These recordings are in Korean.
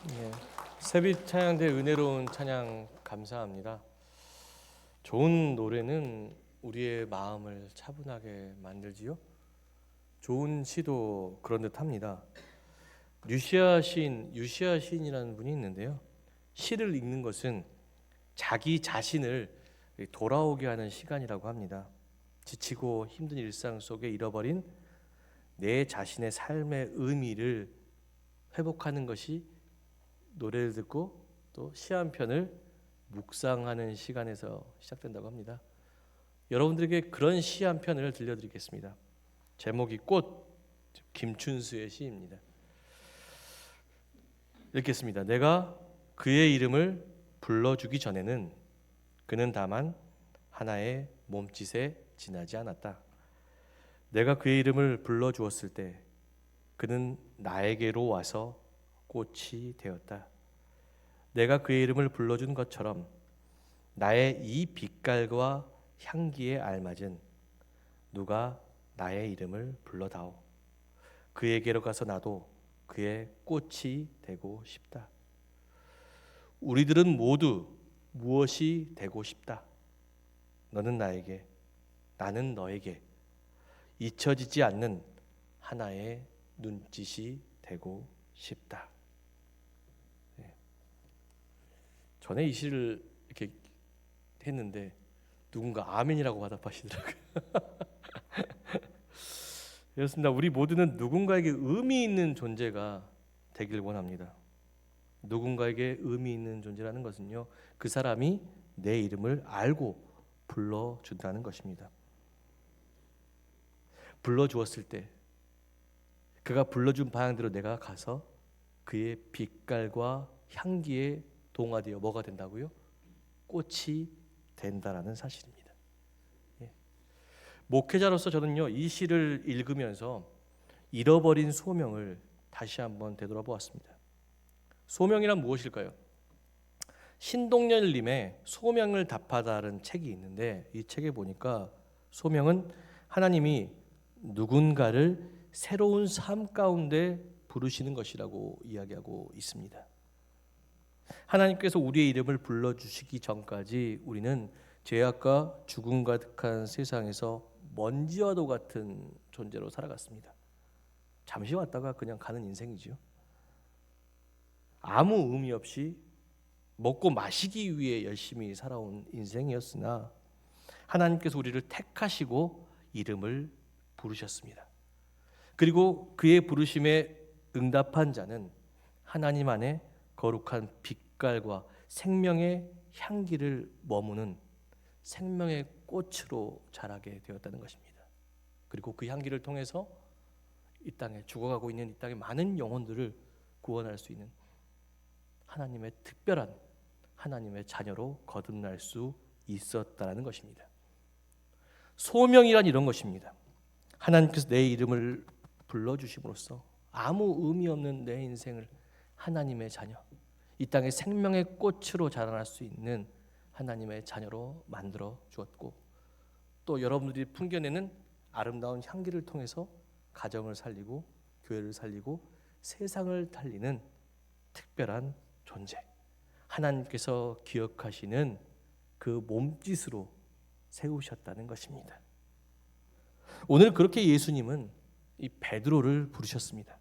네. 새빛 찬양대 은혜로운 찬양 감사합니다. 좋은 노래는 우리의 마음을 차분하게 만들지요. 좋은 시도 그런 듯합니다. 유시아 시인이라는 분이 있는데요. 시를 읽는 것은 자기 자신을 돌아오게 하는 시간이라고 합니다. 지치고 힘든 일상 속에 잃어버린 내 자신의 삶의 의미를 회복하는 것이 노래를 듣고 또 시 한 편을 묵상하는 시간에서 시작된다고 합니다. 여러분들에게 그런 시 한 편을 들려드리겠습니다. 제목이 꽃, 김춘수의 시입니다. 읽겠습니다. 내가 그의 이름을 불러주기 전에는 그는 다만 하나의 몸짓에 지나지 않았다. 내가 그의 이름을 불러주었을 때 그는 나에게로 와서 꽃이 되었다. 내가 그의 이름을 불러준 것처럼 나의 이 빛깔과 향기에 알맞은 누가 나의 이름을 불러다오. 그에게로 가서 나도 그의 꽃이 되고 싶다. 우리들은 모두 무엇이 되고 싶다. 너는 나에게, 나는 너에게 잊혀지지 않는 하나의 눈짓이 되고 싶다. 전에 이 시를 이렇게 했는데 누군가 아멘이라고 화답하시더라고요. 그렇습니다. 우리 모두는 누군가에게 의미 있는 존재가 되길 원합니다. 누군가에게 의미 있는 존재라는 것은요, 그 사람이 내 이름을 알고 불러준다는 것입니다. 불러주었을 때 그가 불러준 방향대로 내가 가서 그의 빛깔과 향기에 동화되어 뭐가 된다고요? 꽃이 된다라는 사실입니다. 예. 목회자로서 저는요, 이 시를 읽으면서 잃어버린 소명을 다시 한번 되돌아보았습니다. 소명이란 무엇일까요? 신동열님의 소명을 답하다라는 책이 있는데 이 책에 보니까 소명은 하나님이 누군가를 새로운 삶 가운데 부르시는 것이라고 이야기하고 있습니다. 하나님께서 우리의 이름을 불러주시기 전까지 우리는 죄악과 죽음 가득한 세상에서 먼지와도 같은 존재로 살아갔습니다. 잠시 왔다가 그냥 가는 인생이지요. 아무 의미 없이 먹고 마시기 위해 열심히 살아온 인생이었으나 하나님께서 우리를 택하시고 이름을 부르셨습니다. 그리고 그의 부르심에 응답한 자는 하나님 안에 거룩한 빛깔과 생명의 향기를 머무는 생명의 꽃으로 자라게 되었다는 것입니다. 그리고 그 향기를 통해서 이 땅에 죽어가고 있는 이 땅의 많은 영혼들을 구원할 수 있는 하나님의 특별한 하나님의 자녀로 거듭날 수 있었다는 것입니다. 소명이란 이런 것입니다. 하나님께서 내 이름을 불러주심으로써 아무 의미 없는 내 인생을 하나님의 자녀, 이 땅의 생명의 꽃으로 자라날 수 있는 하나님의 자녀로 만들어 주었고, 또 여러분들이 풍겨내는 아름다운 향기를 통해서 가정을 살리고 교회를 살리고 세상을 살리는 특별한 존재, 하나님께서 기억하시는 그 몸짓으로 세우셨다는 것입니다. 오늘 그렇게 예수님은 이 베드로를 부르셨습니다.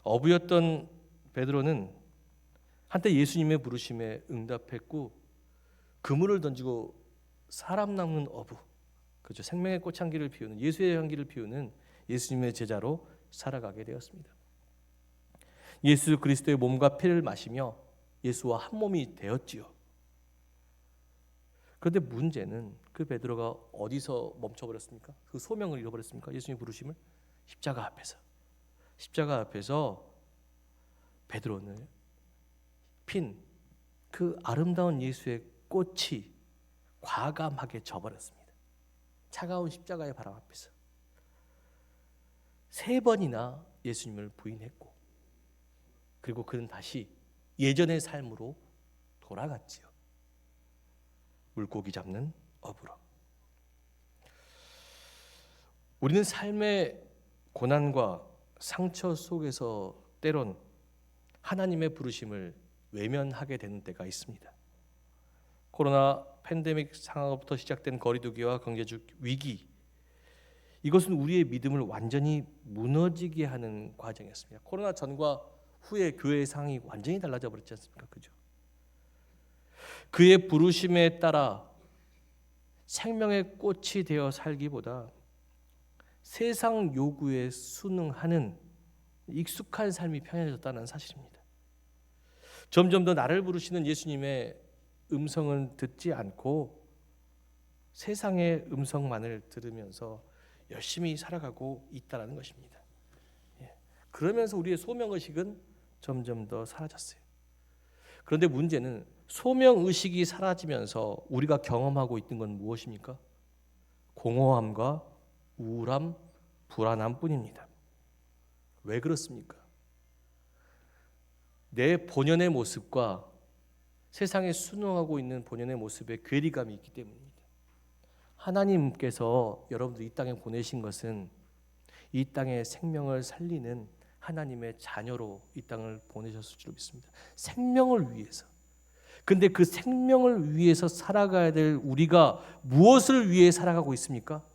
어부였던 베드로는 한때 예수님의 부르심에 응답했고 그물을 던지고 사람 낚는 어부, 그죠? 생명의 꽃향기를 피우는 예수의 향기를 피우는 예수님의 제자로 살아가게 되었습니다. 예수 그리스도의 몸과 피를 마시며 예수와 한 몸이 되었지요. 그런데 문제는 그 베드로가 어디서 멈춰버렸습니까? 그 소명을 잃어버렸습니까? 예수님의 부르심을 십자가 앞에서 베드로는 핀 그 아름다운 예수의 꽃이 과감하게 져버렸습니다. 차가운 십자가의 바람 앞에서 3번이나 예수님을 부인했고, 그리고 그는 다시 예전의 삶으로 돌아갔지요. 물고기 잡는 어부로. 우리는 삶의 고난과 상처 속에서 때론 하나님의 부르심을 외면하게 되는 때가 있습니다. 코로나 팬데믹 상황부터 시작된 거리두기와 경제적 위기, 이것은 우리의 믿음을 완전히 무너지게 하는 과정이었습니다. 코로나 전과 후에 교회의 상황이 완전히 달라져 버렸지 않습니까? 그죠? 그의 부르심에 따라 생명의 꽃이 되어 살기보다 세상 요구에 순응하는 익숙한 삶이 편해졌다는 사실입니다. 점점 더 나를 부르시는 예수님의 음성은 듣지 않고 세상의 음성만을 들으면서 열심히 살아가고 있다는 것입니다. 그러면서 우리의 소명의식은 점점 더 사라졌어요. 그런데 문제는 소명의식이 사라지면서 우리가 경험하고 있는 건 무엇입니까? 공허함과 우울함, 불안함 뿐입니다. 왜 그렇습니까? 내 본연의 모습과 세상에 순응하고 있는 본연의 모습에 괴리감이 있기 때문입니다. 하나님께서 여러분들 이 땅에 보내신 것은 이 땅의 생명을 살리는 하나님의 자녀로 이 땅을 보내셨을 줄 믿습니다. 생명을 위해서. 근데 그 생명을 위해서 살아가야 될 우리가 무엇을 위해 살아가고 있습니까?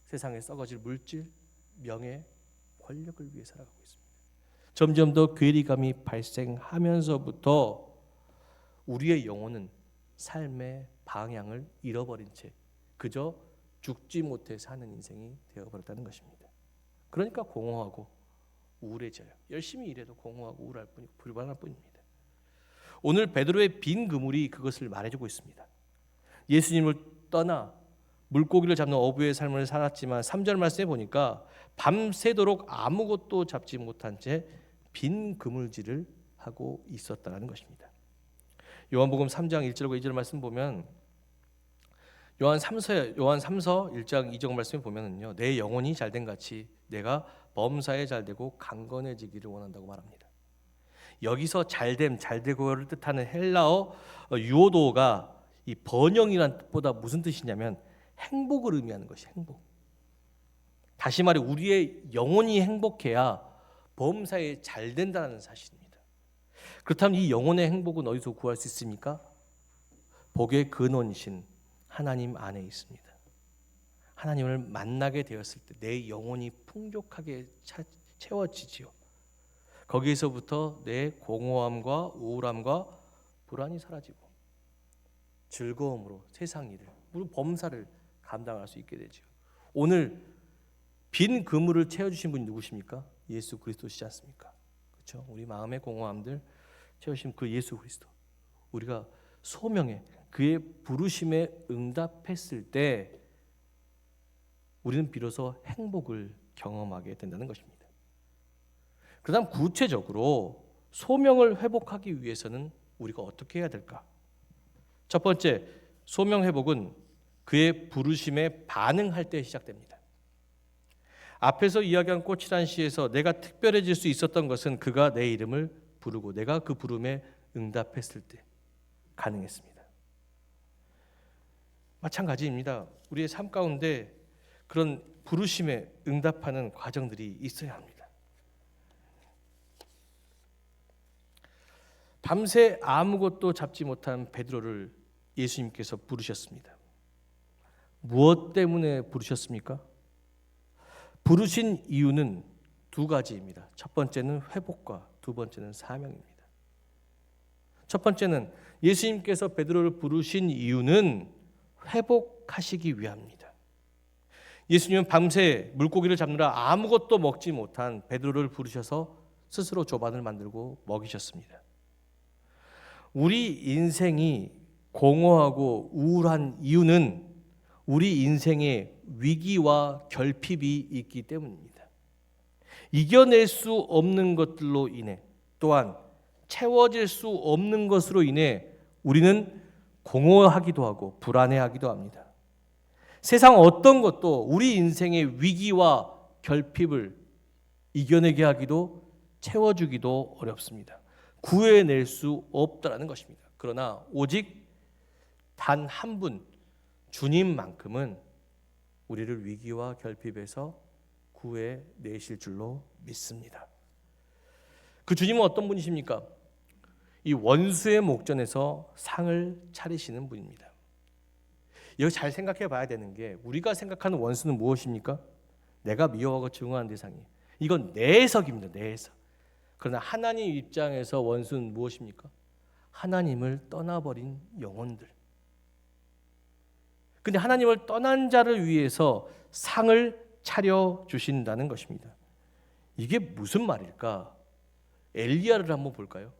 세상에 썩어질 물질, 명예, 권력을 위해 살아가고 있습니다. 점점 더 괴리감이 발생하면서부터 우리의 영혼은 삶의 방향을 잃어버린 채 그저 죽지 못해 사는 인생이 되어버렸다는 것입니다. 그러니까 공허하고 우울해져요. 열심히 일해도 공허하고 우울할 뿐이고 불안할 뿐입니다. 오늘 베드로의 빈 그물이 그것을 말해주고 있습니다. 예수님을 떠나 물고기를 잡는 어부의 삶을 살았지만 3절 말씀에 보니까 밤새도록 아무것도 잡지 못한 채 빈 그물질을 하고 있었다는 것입니다. 요한복음 3장 1절과 2절 말씀 보면 요한 3서 1장 2절 말씀에 보면은요, 내 영혼이 잘된 같이 내가 범사에 잘되고 강건해지기를 원한다고 말합니다. 여기서 잘됨, 잘되고를 뜻하는 헬라어 유오도가 이 번영이란 뜻보다 무슨 뜻이냐면 행복을 의미하는 것이 행복. 다시 말해 우리의 영혼이 행복해야 범사에 잘 된다는 사실입니다. 그렇다면 이 영혼의 행복은 어디서 구할 수 있습니까? 복의 근원이신 하나님 안에 있습니다. 하나님을 만나게 되었을 때 내 영혼이 풍족하게 채워지지요. 거기에서부터 내 공허함과 우울함과 불안이 사라지고 즐거움으로 세상 일을, 우리 범사를 감당할 수 있게 되죠. 오늘 빈 그물을 채워주신 분이 누구십니까? 예수 그리스도시지 않습니까? 그렇죠? 우리 마음의 공허함들 채우신 그 예수 그리스도. 우리가 소명에 그의 부르심에 응답했을 때 우리는 비로소 행복을 경험하게 된다는 것입니다. 그다음 구체적으로 소명을 회복하기 위해서는 우리가 어떻게 해야 될까? 첫 번째, 소명 회복은 그의 부르심에 반응할 때 시작됩니다. 앞에서 이야기한 꽃이란 시에서 내가 특별해질 수 있었던 것은 그가 내 이름을 부르고 내가 그 부름에 응답했을 때 가능했습니다. 마찬가지입니다. 우리의 삶 가운데 그런 부르심에 응답하는 과정들이 있어야 합니다. 밤새 아무것도 잡지 못한 베드로를 예수님께서 부르셨습니다. 무엇 때문에 부르셨습니까? 부르신 이유는 두 가지입니다. 첫 번째는 회복과 두 번째는 사명입니다. 첫 번째는 예수님께서 베드로를 부르신 이유는 회복하시기 위함입니다. 예수님은 밤새 물고기를 잡느라 아무것도 먹지 못한 베드로를 부르셔서 스스로 조반을 만들고 먹이셨습니다. 우리 인생이 공허하고 우울한 이유는 우리 인생에 위기와 결핍이 있기 때문입니다. 이겨낼 수 없는 것들로 인해 또한 채워질 수 없는 것으로 인해 우리는 공허하기도 하고 불안해하기도 합니다. 세상 어떤 것도 우리 인생의 위기와 결핍을 이겨내게 하기도 채워주기도 어렵습니다. 구해낼 수 없다는 것입니다. 그러나 오직 단 한 분 주님만큼은 우리를 위기와 결핍에서 구해내실 줄로 믿습니다. 그 주님은 어떤 분이십니까? 이 원수의 목전에서 상을 차리시는 분입니다. 이거 잘 생각해 봐야 되는 게, 우리가 생각하는 원수는 무엇입니까? 내가 미워하고 증오하는 대상이에요. 이건 내 해석입니다. 내 해석. 그러나 하나님 입장에서 원수는 무엇입니까? 하나님을 떠나버린 영혼들. 근데 하나님을 떠난 자를 위해서 상을 차려주신다는 것입니다. 이게 무슨 말일까? 엘리야를 한번 볼까요?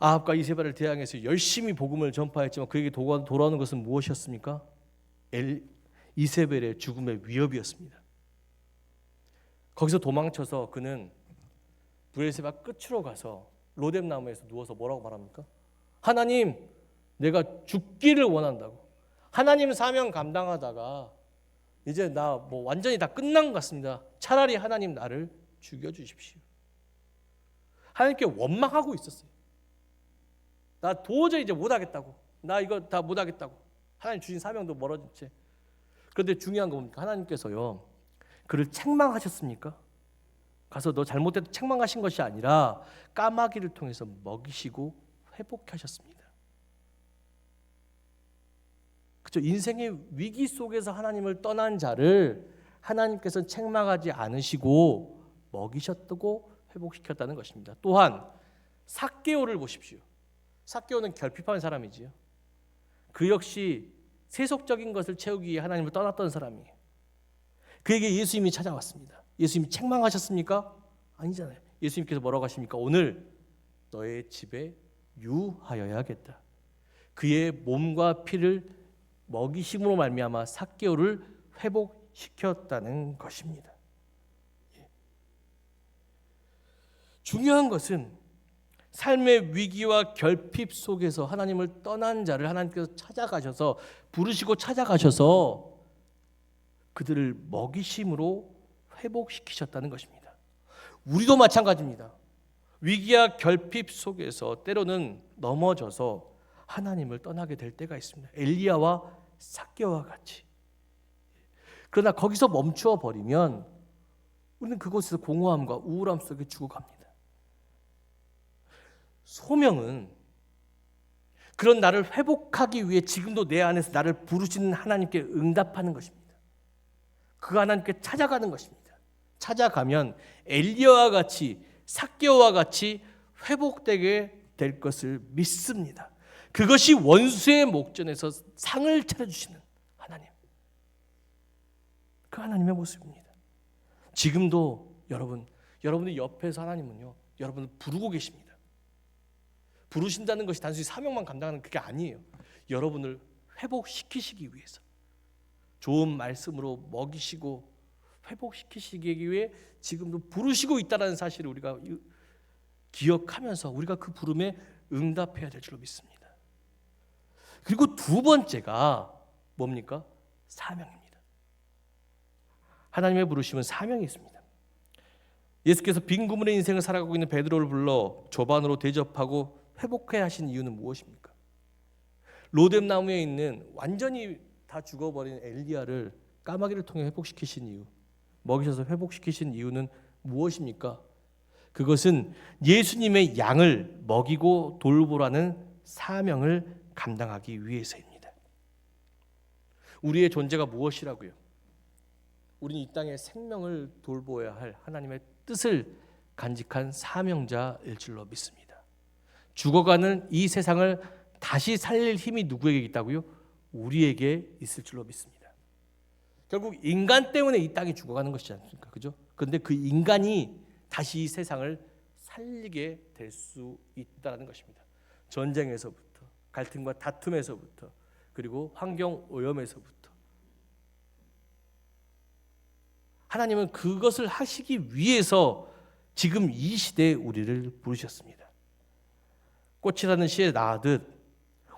아합과 이세벨을 대항해서 열심히 복음을 전파했지만 그에게 돌아오는 것은 무엇이었습니까? 이세벨의 죽음의 위협이었습니다. 거기서 도망쳐서 그는 브엘세바 끝으로 가서 로뎀 나무에서 누워서 뭐라고 말합니까? 하나님, 내가 죽기를 원한다고. 하나님 사명 감당하다가 이제 나 뭐 완전히 다 끝난 것 같습니다. 차라리 하나님 나를 죽여주십시오. 하나님께 원망하고 있었어요. 나 도저히 이제 못하겠다고. 나 이거 다 못하겠다고. 하나님 주신 사명도 멀어진 채. 그런데 중요한 거 뭡니까? 하나님께서요, 그를 책망하셨습니까? 가서 너 잘못했다 책망하신 것이 아니라 까마귀를 통해서 먹이시고 회복하셨습니다. 그렇죠? 인생의 위기 속에서 하나님을 떠난 자를 하나님께서는 책망하지 않으시고 먹이셨고 회복시켰다는 것입니다. 또한 삭개오를 보십시오. 삭개오는 결핍한 사람이지요. 그 역시 세속적인 것을 채우기 위해 하나님을 떠났던 사람이에요. 그에게 예수님이 찾아왔습니다. 예수님이 책망하셨습니까? 아니잖아요. 예수님께서 뭐라고 하십니까? 오늘 너의 집에 유하여야겠다. 그의 몸과 피를 먹이심으로 말미암아 삭개오를 회복시켰다는 것입니다. 중요한 것은 삶의 위기와 결핍 속에서 하나님을 떠난 자를 하나님께서 찾아가셔서 부르시고 찾아가셔서 그들을 먹이심으로 회복시키셨다는 것입니다. 우리도 마찬가지입니다. 위기와 결핍 속에서 때로는 넘어져서 하나님을 떠나게 될 때가 있습니다. 엘리야와 삭개오와 같이. 그러나 거기서 멈추어 버리면 우리는 그곳에서 공허함과 우울함 속에 죽어갑니다. 소명은 그런 나를 회복하기 위해 지금도 내 안에서 나를 부르시는 하나님께 응답하는 것입니다. 그 하나님께 찾아가는 것입니다. 찾아가면 엘리야와 같이 삭개오와 같이 회복되게 될 것을 믿습니다. 그것이 원수의 목전에서 상을 차려주시는 하나님, 그 하나님의 모습입니다. 지금도 여러분의 옆에서 하나님은요, 여러분을 부르고 계십니다. 부르신다는 것이 단순히 사명만 감당하는 그게 아니에요. 여러분을 회복시키시기 위해서, 좋은 말씀으로 먹이시고 회복시키시기 위해 지금도 부르시고 있다는 사실을 우리가 기억하면서 우리가 그 부름에 응답해야 될 줄로 믿습니다. 그리고 두 번째가 뭡니까? 사명입니다. 하나님의 부르심은 사명이 있습니다. 예수께서 빈 구문의 인생을 살아가고 있는 베드로를 불러 조반으로 대접하고 회복해야 하신 이유는 무엇입니까? 로뎀 나무에 있는 완전히 다 죽어버린 엘리야를 까마귀를 통해 회복시키신 이유, 먹이셔서 회복시키신 이유는 무엇입니까? 그것은 예수님의 양을 먹이고 돌보라는 사명을 감당하기 위해서입니다. 우리의 존재가 무엇이라고요? 우리는 이 땅의 생명을 돌보아야 할 하나님의 뜻을 간직한 사명자일 줄로 믿습니다. 죽어가는 이 세상을 다시 살릴 힘이 누구에게 있다고요? 우리에게 있을 줄로 믿습니다. 결국 인간 때문에 이 땅이 죽어가는 것이지 않습니까? 그죠? 그런데 그 인간이 다시 이 세상을 살리게 될 수 있다는 것입니다. 전쟁에서부터, 갈등과 다툼에서부터, 그리고 환경 오염에서부터. 하나님은 그것을 하시기 위해서 지금 이 시대에 우리를 부르셨습니다. 꽃이라는 시에 나아듯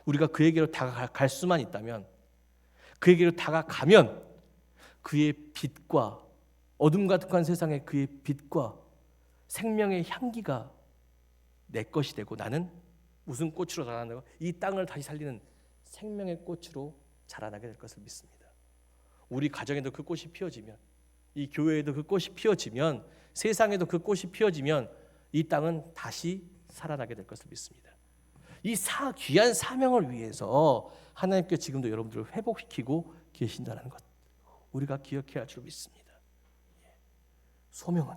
우리가 그에게로 다가갈 수만 있다면, 그에게로 다가가면 그의 빛과 어둠 가득한 세상의 그의 빛과 생명의 향기가 내 것이 되고, 나는 무슨 꽃으로 자라나고 이 땅을 다시 살리는 생명의 꽃으로 자라나게 될 것을 믿습니다. 우리 가정에도 그 꽃이 피어지면, 이 교회에도 그 꽃이 피어지면 세상에도 그 꽃이 피어지면 이 땅은 다시 살아나게 될 것을 믿습니다. 이 귀한 사명을 위해서 하나님께 지금도 여러분들을 회복시키고 계신다는 것, 우리가 기억해야 할 줄 믿습니다. 소명은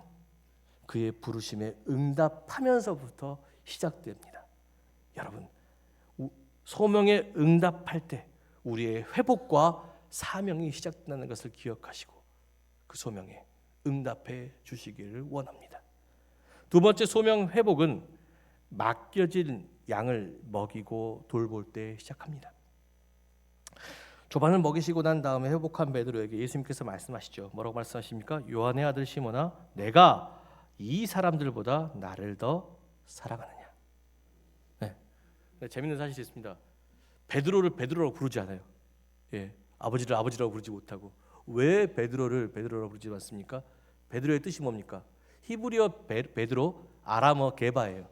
그의 부르심에 응답하면서부터 시작됩니다. 여러분, 소명에 응답할 때 우리의 회복과 사명이 시작된다는 것을 기억하시고 그 소명에 응답해 주시기를 원합니다. 두 번째 소명 회복은 맡겨진 양을 먹이고 돌볼 때 시작합니다. 조반을 먹이시고 난 다음에 회복한 베드로에게 예수님께서 말씀하시죠. 뭐라고 말씀하십니까? 요한의 아들 시몬아, 내가 이 사람들보다 나를 더 사랑하느냐. 네, 재밌는 사실이 있습니다. 베드로를 베드로라고 부르지 않아요. 아버지를 아버지라고 부르지 못하고. 왜 베드로를 베드로라고 부르지 않습니까? 베드로의 뜻이 뭡니까? 히브리어 베드로, 아람어 게바예요.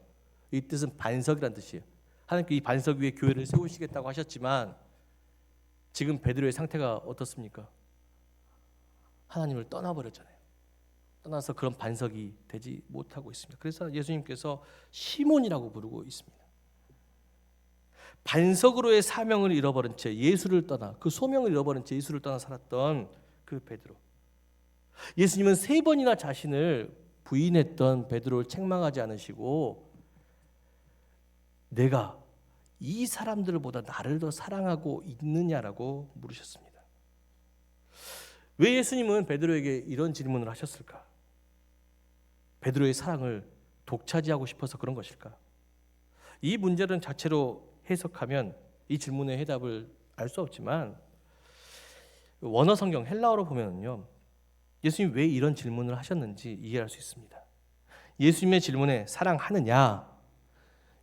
이 뜻은 반석이란 뜻이에요. 하나님께 이 반석 위에 교회를 세우시겠다고 하셨지만 지금 베드로의 상태가 어떻습니까? 하나님을 떠나버렸잖아요. 떠나서 그런 반석이 되지 못하고 있습니다. 그래서 예수님께서 시몬이라고 부르고 있습니다. 반석으로의 사명을 잃어버린 채 예수를 떠나, 그 소명을 잃어버린 채 예수를 떠나 살았던 그 베드로. 예수님은 3번이나 자신을 부인했던 베드로를 책망하지 않으시고 내가 이 사람들보다 나를 더 사랑하고 있느냐라고 물으셨습니다. 왜 예수님은 베드로에게 이런 질문을 하셨을까? 베드로의 사랑을 독차지하고 싶어서 그런 것일까? 이 문제는 자체로 해석하면 이 질문의 해답을 알 수 없지만 원어 성경 헬라어로 보면요, 예수님 왜 이런 질문을 하셨는지 이해할 수 있습니다. 예수님의 질문에 사랑하느냐,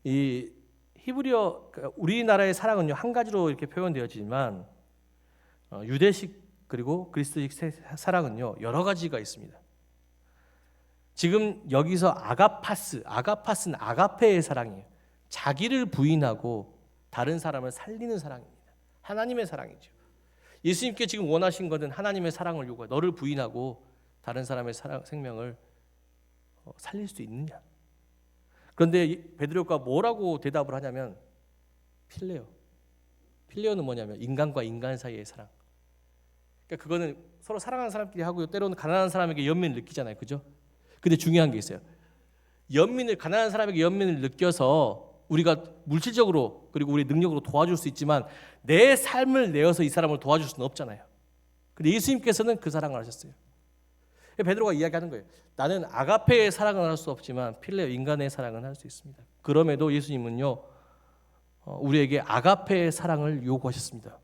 이 히브리어, 우리나라의 사랑은요 한 가지로 이렇게 표현되어지지만 유대식 그리고 그리스도식 사랑은요 여러 가지가 있습니다. 지금 여기서 아가파스는 아가페의 사랑이에요. 자기를 부인하고 다른 사람을 살리는 사랑입니다. 하나님의 사랑이죠. 예수님께 지금 원하신 것은 하나님의 사랑을 요구해. 너를 부인하고 다른 사람의 생명을 살릴 수 있느냐. 그런데 베드로가 뭐라고 대답을 하냐면 필레오. 필레오는 뭐냐면 인간과 인간 사이의 사랑. 그러니까 그거는 서로 사랑하는 사람끼리 하고요. 때로는 가난한 사람에게 연민을 느끼잖아요. 그죠? 근데 중요한 게 있어요. 가난한 사람에게 연민을 느껴서 우리가 물질적으로 그리고 우리 능력으로 도와줄 수 있지만 내 삶을 내어서 이 사람을 도와줄 수는 없잖아요. 근데 예수님께서는 그 사랑을 하셨어요. 베드로가 이야기하는 거예요. 나는 아가페의 사랑은 할 수 없지만 필레오 인간의 사랑은 할 수 있습니다. 그럼에도 예수님은요 우리에게 아가페의 사랑을 요구하셨습니다.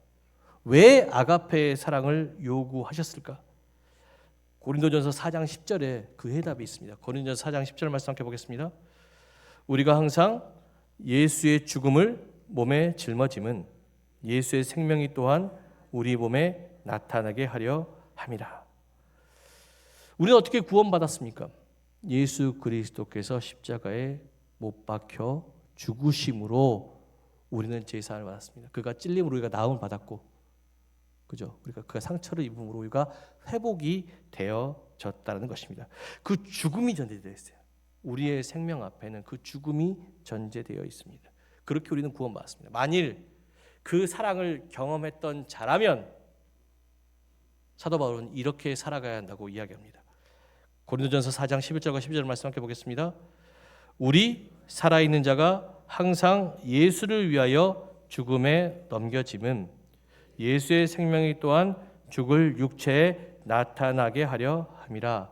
왜 아가페의 사랑을 요구하셨을까? 고린도전서 4장 10절에 그 해답이 있습니다. 고린도전서 4장 10절 말씀 함께 보겠습니다. 우리가 항상 예수의 죽음을 몸에 짊어짐은 예수의 생명이 또한 우리 몸에 나타나게 하려 함이라. 우리는 어떻게 구원받았습니까? 예수 그리스도께서 십자가에 못 박혀 죽으심으로 우리는 제사를 받았습니다. 그가 찔림으로 우리가 나음을 받았고, 그죠? 우리가 그가 상처를 입음으로 우리가 회복이 되어졌다는 것입니다. 그 죽음이 전제되어 있어요. 우리의 생명 앞에는 그 죽음이 전제되어 있습니다. 그렇게 우리는 구원받았습니다. 만일 그 사랑을 경험했던 자라면 사도 바울은 이렇게 살아가야 한다고 이야기합니다. 고린도전서 4장 11절과 12절 말씀 함께 보겠습니다. 우리 살아있는 자가 항상 예수를 위하여 죽음에 넘겨짐은 예수의 생명이 또한 죽을 육체에 나타나게 하려 함이라.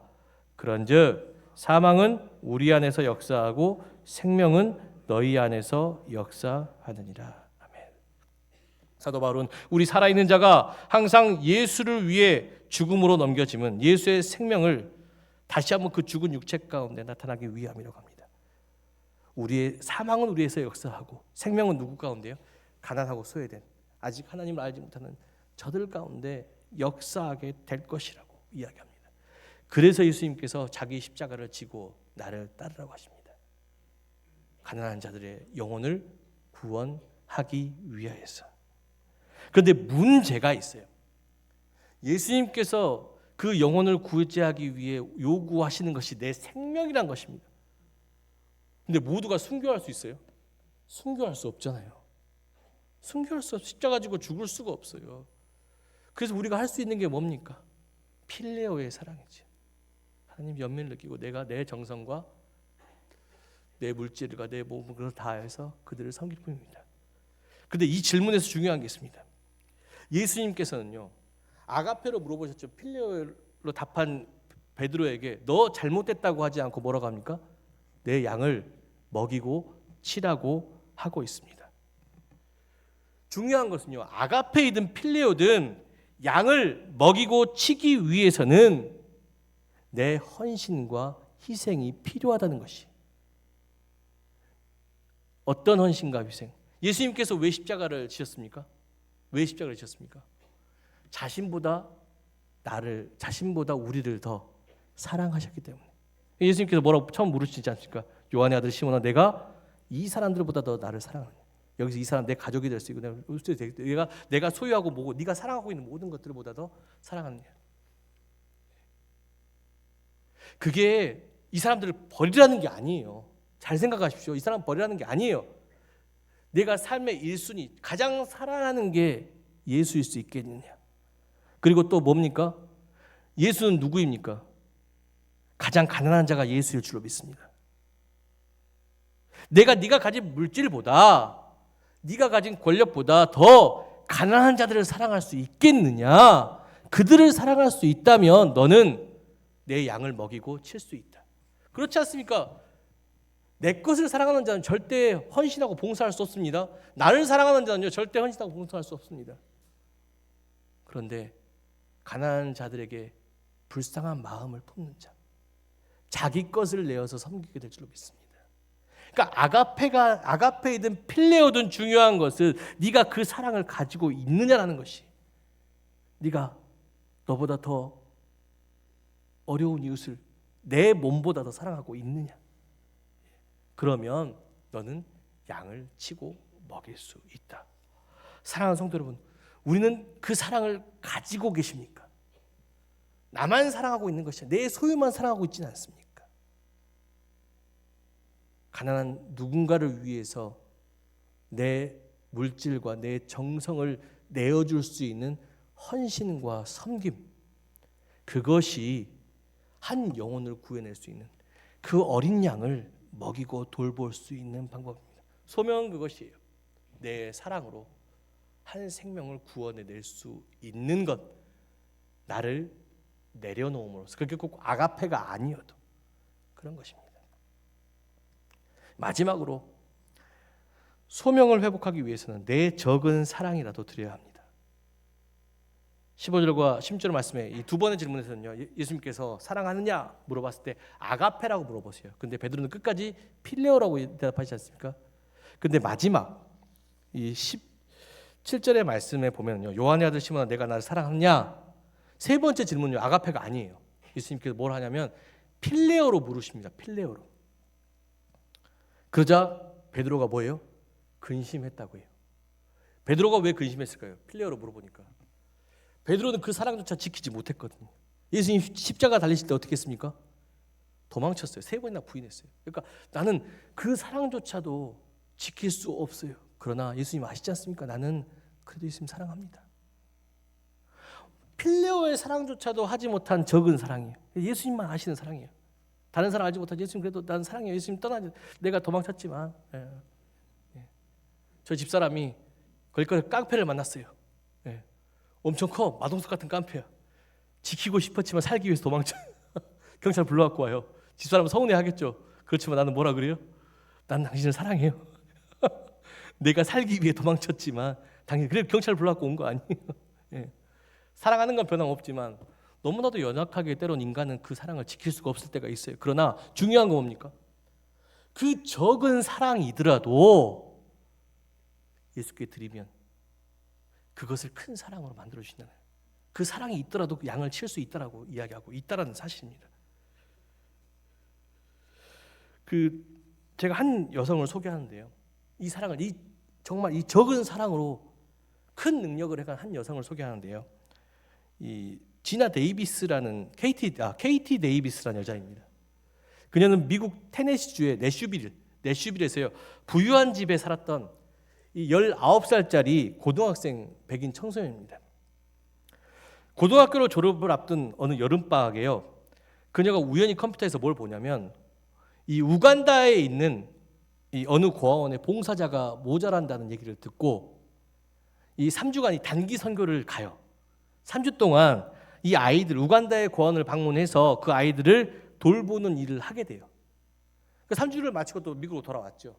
그런즉 사망은 우리 안에서 역사하고 생명은 너희 안에서 역사하느니라. 아멘. 사도 바울은 우리 살아있는 자가 항상 예수를 위해 죽음으로 넘겨짐은 예수의 생명을 다시 한번 그 죽은 육체 가운데 나타나기 위함이라고 합니다. 우리의 사망은 우리에서 역사하고 생명은 누구 가운데요? 가난하고 소외된 아직 하나님을 알지 못하는 저들 가운데 역사하게 될 것이라고 이야기합니다. 그래서 예수님께서 자기 십자가를 지고 나를 따르라고 하십니다. 가난한 자들의 영혼을 구원하기 위하여서. 그런데 문제가 있어요. 예수님께서 그 영혼을 구제하기 위해 요구하시는 것이 내 생명이란 것입니다. 근데 모두가 순교할 수 있어요? 순교할 수 없잖아요. 순교할 수 없어. 십자가 지고 죽을 수가 없어요. 그래서 우리가 할 수 있는 게 뭡니까? 필레오의 사랑이지. 하나님 연민을 느끼고 내가 내 정성과 내 물질과 내 몸을 다해서 그들을 섬길 뿐입니다. 그런데 이 질문에서 중요한 게 있습니다. 예수님께서는요, 아가페로 물어보셨죠. 필레오로 답한 베드로에게 너 잘못됐다고 하지 않고 뭐라고 합니까? 내 양을 먹이고 치라고 하고 있습니다. 중요한 것은요, 아가페이든 필레오든 양을 먹이고 치기 위해서는 내 헌신과 희생이 필요하다는 것이. 어떤 헌신과 희생? 예수님께서 왜 십자가를 지셨습니까? 왜 십자가를 지셨습니까? 자신보다 우리를 더 사랑하셨기 때문에. 예수님께서 뭐라고 처음 물으시지 않습니까? 요한의 아들 시몬아, 내가 이 사람들보다 더 나를 사랑하느냐? 여기서 이 사람 내 가족이 될 수 있고 내가 소유하고 뭐고 네가 사랑하고 있는 모든 것들보다 더 사랑하느냐? 그게 이 사람들을 버리라는 게 아니에요. 잘 생각하십시오. 이 사람 버리라는 게 아니에요. 내가 삶의 1순위 가장 사랑하는 게 예수일 수 있겠느냐? 그리고 또 뭡니까? 예수는 누구입니까? 가장 가난한 자가 예수일 줄로 믿습니다. 네가 가진 물질보다 네가 가진 권력보다 더 가난한 자들을 사랑할 수 있겠느냐? 그들을 사랑할 수 있다면 너는 내 양을 먹이고 칠 수 있다. 그렇지 않습니까? 내 것을 사랑하는 자는 절대 헌신하고 봉사할 수 없습니다. 나를 사랑하는 자는요, 절대 헌신하고 봉사할 수 없습니다. 그런데 가난한 자들에게 불쌍한 마음을 품는 자, 자기 것을 내어서 섬기게 될 줄로 믿습니다. 그러니까 아가페이든 필레오든 중요한 것은 네가 그 사랑을 가지고 있느냐라는 것이. 네가 너보다 더 어려운 이웃을 내 몸보다 더 사랑하고 있느냐. 그러면 너는 양을 치고 먹일 수 있다. 사랑하는 성도 여러분, 우리는 그 사랑을 가지고 계십니까? 나만 사랑하고 있는 것이 아니라 내 소유만 사랑하고 있지는 않습니까? 가난한 누군가를 위해서 내 물질과 내 정성을 내어줄 수 있는 헌신과 섬김, 그것이 한 영혼을 구해낼 수 있는, 그 어린 양을 먹이고 돌볼 수 있는 방법입니다. 소명은 그것이에요. 내 사랑으로 한 생명을 구원해낼 수 있는 것, 나를 내려놓음으로써. 그게 꼭 아가페가 아니어도 그런 것입니다. 마지막으로 소명을 회복하기 위해서는 내 적은 사랑이라도 드려야 합니다. 15절과 16절 말씀에 이 두 번의 질문에서는요, 예수님께서 사랑하느냐 물어봤을 때 아가페라고 물어보세요. 근데 베드로는 끝까지 필레오라고 대답하지 않습니까? 근데 마지막 이 17절의 말씀에 보면요, 요한의 아들 시몬아, 내가 나를 사랑하느냐? 세 번째 질문은요, 아가페가 아니에요. 예수님께서 뭘 하냐면 필레오로 물으십니다. 필레오로. 그러자 베드로가 뭐예요? 근심했다고 해요. 베드로가 왜 근심했을까요? 필레오로 물어보니까. 베드로는 그 사랑조차 지키지 못했거든요. 예수님 십자가 달리실 때 어떻게 했습니까? 도망쳤어요. 3번이나 부인했어요. 그러니까 나는 그 사랑조차도 지킬 수 없어요. 그러나 예수님 아시지 않습니까? 나는 그래도 예수님 사랑합니다. 필레오의 사랑조차도 하지 못한 적은 사랑이에요. 예수님만 아시는 사랑이에요. 다른 사람 알지 못하지 예수님 그래도 나는 사랑해요. 예수님 떠나지, 내가 도망쳤지만. 저 집사람이 거기까지 깡패를 만났어요. 엄청 커, 마동석 같은 깡패야. 지키고 싶었지만 살기 위해서 도망쳐. 경찰 불러갖고 와요. 집사람은 서운해하겠죠. 그렇지만 나는 뭐라 그래요? 난 당신을 사랑해요. 내가 살기 위해 도망쳤지만 당신, 그래 경찰 불러갖고 온 거 아니에요. 사랑하는 건 변함없지만 너무나도 연약하게 때론 인간은 그 사랑을 지킬 수가 없을 때가 있어요. 그러나 중요한 건 뭡니까? 그 적은 사랑이더라도 예수께 드리면 그것을 큰 사랑으로 만들어 주신다는 거예요. 그 사랑이 있더라도 양을 칠 수 있다라고 이야기하고 있다라는 사실입니다. 제가 한 여성을 소개하는데요. 이 사랑을 정말 이 적은 사랑으로 큰 능력을 해간 한 여성을 소개하는데요. 이 지나 데이비스라는 KT 데이비스라는 여자입니다. 그녀는 미국 테네시주의 내슈빌에서요 부유한 집에 살았던 이 19살짜리 고등학생 백인 청소년입니다. 고등학교를 졸업을 앞둔 어느 여름방학에요, 그녀가 우연히 컴퓨터에서 뭘 보냐면 이 우간다에 있는 이 어느 고아원에 봉사자가 모자란다는 얘기를 듣고 이 3주간 단기 선교를 가요. 3주 동안 이 아이들, 우간다의 고아원을 방문해서 그 아이들을 돌보는 일을 하게 돼요. 그 3주를 마치고 또 미국으로 돌아왔죠.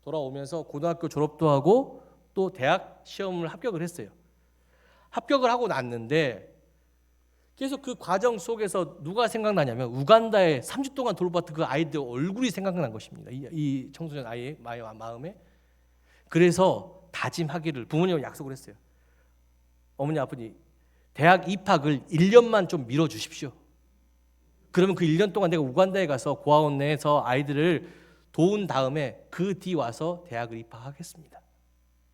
돌아오면서 고등학교 졸업도 하고 또 대학 시험을 합격을 했어요. 합격을 하고 났는데 계속 그 과정 속에서 누가 생각나냐면 우간다에 3주 동안 돌봤던 그 아이들 얼굴이 생각난 것입니다. 이 청소년 아이의 마음에. 그래서 다짐하기를 부모님과 약속을 했어요. 어머니 아버지, 대학 입학을 1년만 좀 미뤄주십시오. 그러면 그 1년 동안 내가 우간다에 가서 고아원 내에서 아이들을 도운 다음에 그 뒤 와서 대학을 입학하겠습니다.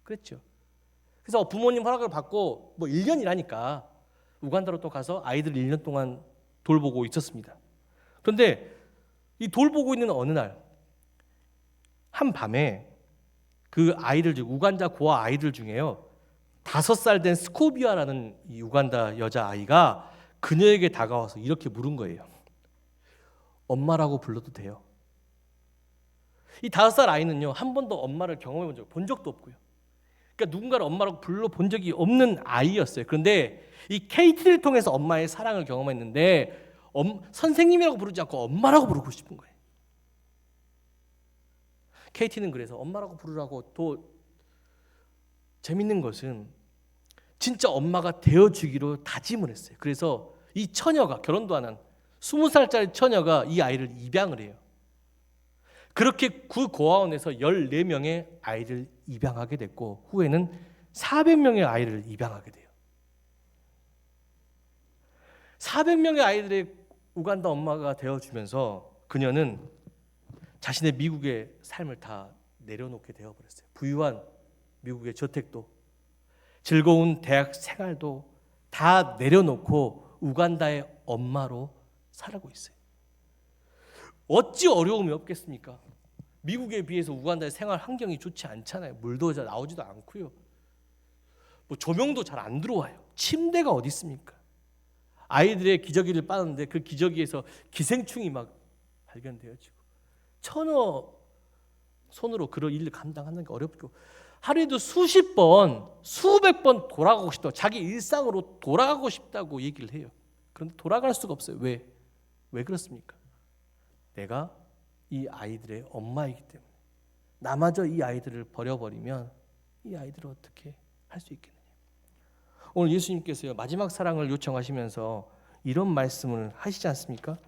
그랬죠. 그래서 부모님 허락을 받고 1년이라니까 우간다로 또 가서 아이들 1년 동안 돌보고 있었습니다. 그런데 이 돌보고 있는 어느 날 한밤에 그 아이들 중 우간다 고아 아이들 중에요 5살 된 스코비아라는 이 우간다 여자아이가 그녀에게 다가와서 이렇게 물은 거예요. 엄마라고 불러도 돼요? 이 5살 아이는요 한 번도 엄마를 경험해 본 적도 없고요. 그러니까 누군가를 엄마라고 불러본 적이 없는 아이였어요. 그런데 이 KT를 통해서 엄마의 사랑을 경험했는데 선생님이라고 부르지 않고 엄마라고 부르고 싶은 거예요. KT는 그래서 엄마라고 부르라고 또 재밌는 것은 진짜 엄마가 되어주기로 다짐을 했어요. 그래서 이 처녀가 결혼도 안 한 20살짜리 처녀가 이 아이를 입양을 해요. 그렇게 그 고아원에서 14명의 아이를 입양하게 됐고 후에는 400명의 아이를 입양하게 돼요. 400명의 아이들의 우간다 엄마가 되어주면서 그녀는 자신의 미국의 삶을 다 내려놓게 되어버렸어요. 부유한 미국의 저택도 즐거운 대학 생활도 다 내려놓고 우간다의 엄마로 살고 있어요. 어찌 어려움이 없겠습니까? 미국에 비해서 우간다의 생활 환경이 좋지 않잖아요. 물도 잘 나오지도 않고요. 조명도 잘 안 들어와요. 침대가 어디 있습니까? 아이들의 기저귀를 빠는데 그 기저귀에서 기생충이 막 발견되어지고 처녀 손으로 그런 일을 감당하는 게 어렵고 하루에도 수십 번, 수백 번 돌아가고 싶다고 자기 일상으로 돌아가고 싶다고 얘기를 해요. 그런데 돌아갈 수가 없어요. 왜 그렇습니까? 내가 이 아이들의 엄마이기 때문에 나마저 이 아이들을 버려버리면 이 아이들을 어떻게 할 수 있겠느냐. 오늘 예수님께서요 마지막 사랑을 요청하시면서 이런 말씀을 하시지 않습니까?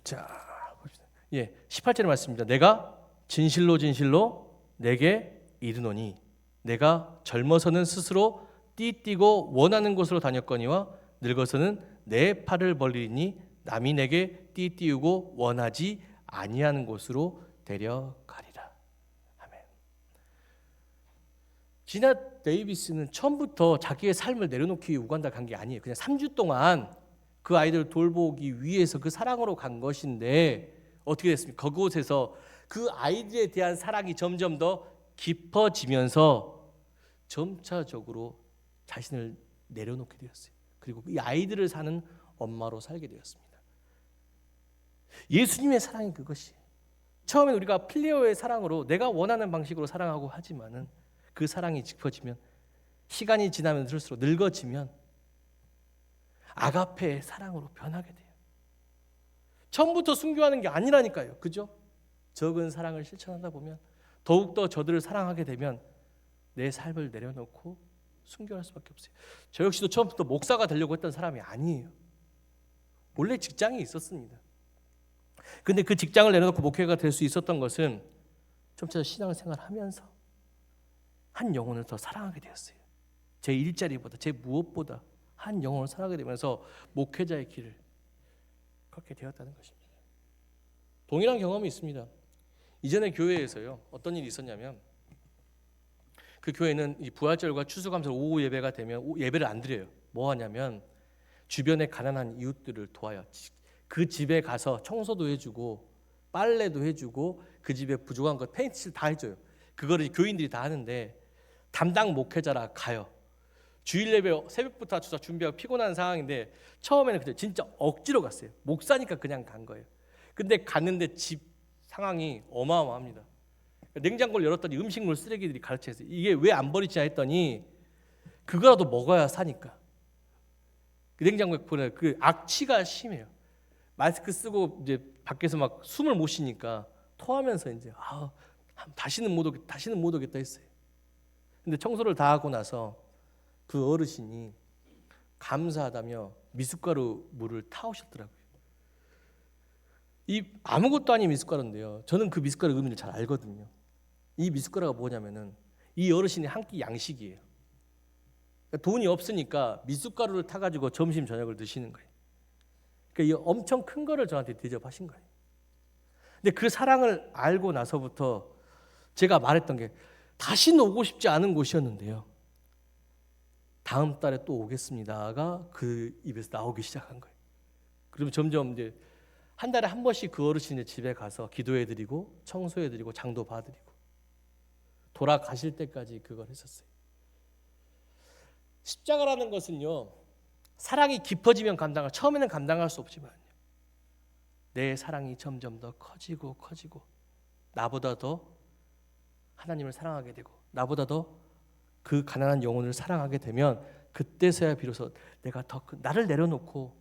자, 봅시다. 18절의 말씀입니다. 내가 진실로 진실로 내게 이르노니 내가 젊어서는 스스로 띠띠고 원하는 곳으로 다녔거니와 늙어서는 내 팔을 벌리니 남이 내게 띠띠우고 원하지 아니하는 곳으로 데려가리라. 아멘. 지나 데이비스는 처음부터 자기의 삶을 내려놓기 위해 우간다 간 게 아니에요. 그냥 3주 동안 그 아이들을 돌보기 위해서 그 사랑으로 간 것인데 어떻게 됐습니까? 그곳에서 그 아이들에 대한 사랑이 점점 더 깊어지면서 점차적으로 자신을 내려놓게 되었어요. 그리고 이 아이들을 사는 엄마로 살게 되었습니다. 예수님의 사랑이 그것이. 처음에 우리가 필레오의 사랑으로 내가 원하는 방식으로 사랑하고 하지만은 그 사랑이 깊어지면 시간이 지나면 들수록 늙어지면 아가페의 사랑으로 변하게 돼요. 처음부터 순교하는 게 아니라니까요. 그죠? 적은 사랑을 실천하다 보면 더욱더 저들을 사랑하게 되면 내 삶을 내려놓고 순교할 수밖에 없어요. 저 역시도 처음부터 목사가 되려고 했던 사람이 아니에요. 원래 직장이 있었습니다. 근데 그 직장을 내려놓고 목회가 될 수 있었던 것은 점차 신앙생활을 하면서 한 영혼을 더 사랑하게 되었어요. 제 일자리보다 제 무엇보다 한 영혼을 사랑하게 되면서 목회자의 길을 걷게 되었다는 것입니다. 동일한 경험이 있습니다. 이전에 교회에서요 어떤 일이 있었냐면 그 교회는 이 부활절과 추수감사 오후 예배가 되면 예배를 안 드려요. 뭐 하냐면 주변의 가난한 이웃들을 도와요. 그 집에 가서 청소도 해주고 빨래도 해주고 그 집에 부족한 것 페인트칠 다 해줘요. 그거를 교인들이 다 하는데 담당 목회자라 가요. 주일 예배 새벽부터 준비하고 피곤한 상황인데 처음에는 그냥 진짜 억지로 갔어요. 목사니까 그냥 간 거예요. 근데 갔는데 집 상황이 어마어마합니다. 냉장고를 열었더니 음식물 쓰레기들이 가득 있어요. 이게 왜 안 버리지 했더니 그거라도 먹어야 사니까. 그 냉장고에 보내 그 악취가 심해요. 마스크 쓰고 이제 밖에서 막 숨을 못 쉬니까 토하면서 이제 다시는 못 오겠다 했어요. 근데 청소를 다 하고 나서 그 어르신이 감사하다며 미숫가루 물을 타오셨더라고요. 이 아무것도 아닌 미숫가루인데요. 저는 그 미숫가루 의미를 잘 알거든요. 이 미숫가루가 뭐냐면은 이 어르신이 한 끼 양식이에요. 돈이 없으니까 미숫가루를 타가지고 점심 저녁을 드시는 거예요. 그러니까 이 엄청 큰 거를 저한테 대접하신 거예요. 근데 그 사랑을 알고 나서부터 제가 말했던 게 다시는 오고 싶지 않은 곳이었는데요. 다음 달에 또 오겠습니다가 그 입에서 나오기 시작한 거예요. 그러면 점점 이제 한 달에 한 번씩 그 어르신의 집에 가서 기도해드리고 청소해드리고 장도 봐드리고 돌아가실 때까지 그걸 했었어요. 십자가라는 것은요, 사랑이 깊어지면 처음에는 감당할 수 없지만 내 사랑이 점점 더 커지고 나보다 더 하나님을 사랑하게 되고 나보다 더 그 가난한 영혼을 사랑하게 되면 그때서야 비로소 내가 더 나를 내려놓고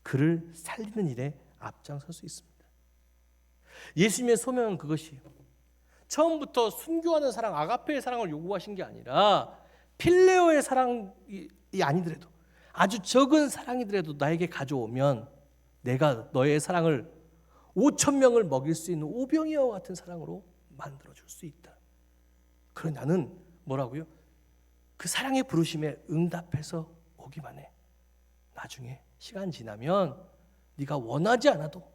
그를 살리는 일에 앞장설 수 있습니다. 예수님의 소명은 그것이에요. 처음부터 순교하는 사랑, 아가페의 사랑을 요구하신 게 아니라 필레오의 사랑이 아니더라도 아주 적은 사랑이더라도 나에게 가져오면 내가 너의 사랑을 5천 명을 먹일 수 있는 오병이어와 같은 사랑으로 만들어줄 수 있다. 그러나 나는 뭐라고요? 그 사랑의 부르심에 응답해서 오기만 해. 나중에 시간 지나면 네가 원하지 않아도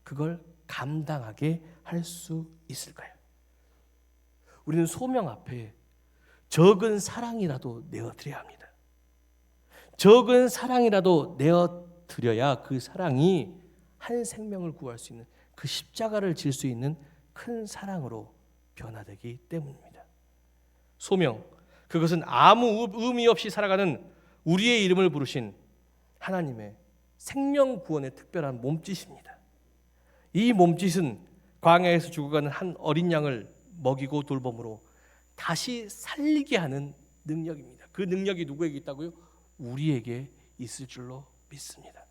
그걸 감당하게 할 수 있을 거야. 우리는 소명 앞에 적은 사랑이라도 내어드려야 합니다. 적은 사랑이라도 내어드려야 그 사랑이 한 생명을 구할 수 있는 그 십자가를 질 수 있는 큰 사랑으로 변화되기 때문입니다. 소명, 그것은 아무 의미 없이 살아가는 우리의 이름을 부르신 하나님의 생명 구원의 특별한 몸짓입니다. 이 몸짓은 광야에서 죽어가는 한 어린 양을 먹이고 돌봄으로 다시 살리게 하는 능력입니다. 그 능력이 누구에게 있다고요? 우리에게 있을 줄로 믿습니다.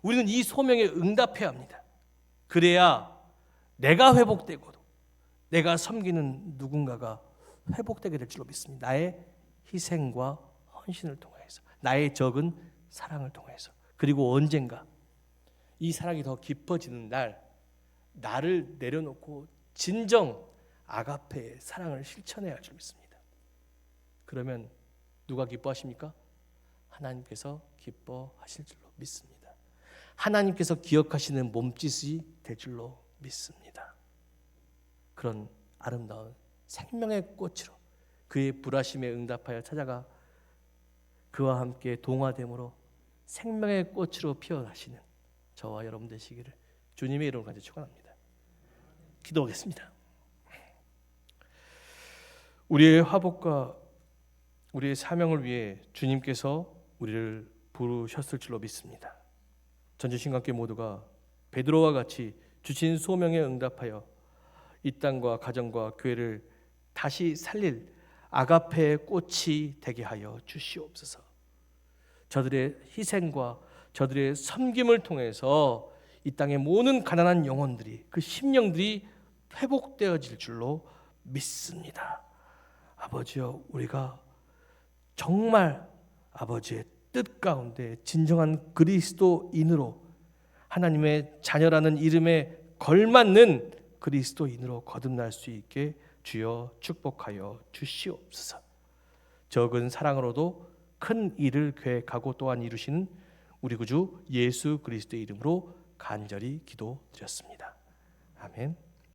우리는 이 소명에 응답해야 합니다. 그래야 내가 회복되고도 내가 섬기는 누군가가 회복되게 될 줄로 믿습니다. 나의 희생과 헌신을 통해서, 나의 적은 사랑을 통해서, 그리고 언젠가 이 사랑이 더 깊어지는 날, 나를 내려놓고 진정 아가페의 사랑을 실천해야 할 줄 믿습니다. 그러면 누가 기뻐하십니까? 하나님께서 기뻐하실 줄로 믿습니다. 하나님께서 기억하시는 몸짓이 될 줄로 믿습니다. 그런 아름다운 생명의 꽃으로 그의 불하심에 응답하여 찾아가 그와 함께 동화됨으로 생명의 꽃으로 피어나시는 저와 여러분 되시기를 주님의 이름으로 간절히 축원합니다. 기도하겠습니다. 우리의 화복과 우리의 사명을 위해 주님께서 우리를 부르셨을 줄로 믿습니다. 전주신강교회 모두가 베드로와 같이 주신 소명에 응답하여 이 땅과 가정과 교회를 다시 살릴 아가페의 꽃이 되게 하여 주시옵소서. 저들의 희생과 저들의 섬김을 통해서 이 땅의 모든 가난한 영혼들이, 그 심령들이 회복되어질 줄로 믿습니다. 아버지여, 우리가 정말 아버지의 뜻 가운데 진정한 그리스도인으로, 하나님의 자녀라는 이름에 걸맞는 그리스도인으로 거듭날 수 있게 주여 축복하여 주시옵소서. 적은 사랑으로도 큰 일을 계획하고 또한 이루시는 우리 구주 예수 그리스도의 이름으로 간절히 기도드렸습니다. 아멘.